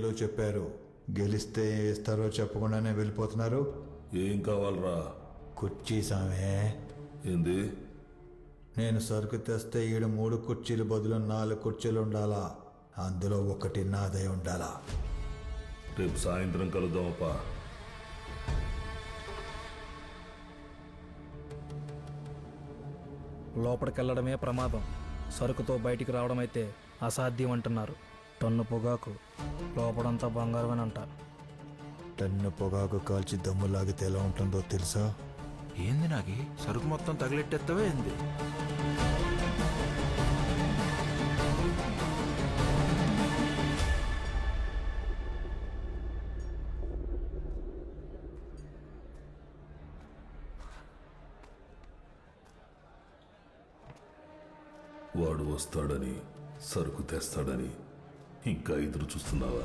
చెప్పారు గెలిస్తే ఇస్తారో చెప్పకుండానే వెళ్ళిపోతున్నారు. ఏం కావాలరా? కుర్చీ సామే. ఏంది? నేను సరుకు తెస్తే ఈడ 3 కుర్చీలు బదులు 4 కుర్చీలు ఉండాలా. అందులో ఒకటి నాదే ఉండాలా. రేపు సాయంత్రం కలుద్దామప్పా. లోపలికెళ్లడమే ప్రమాదం, సరుకుతో బయటికి రావడం అయితే అసాధ్యం అంటున్నారు. టన్ను పొగాకు లోపడంతా బంగారం అని అంటారు. టన్ను పొగాకు కాల్చి దమ్ము లాగితే ఎలా ఉంటుందో తెలుసా? ఏంది నాకి సరుకు మొత్తం తగిలెట్టేస్తావే ఏంది? వాడు వస్తాడని, సరుకు తెస్తాడని ఇంకా ఎదురు చూస్తున్నావా?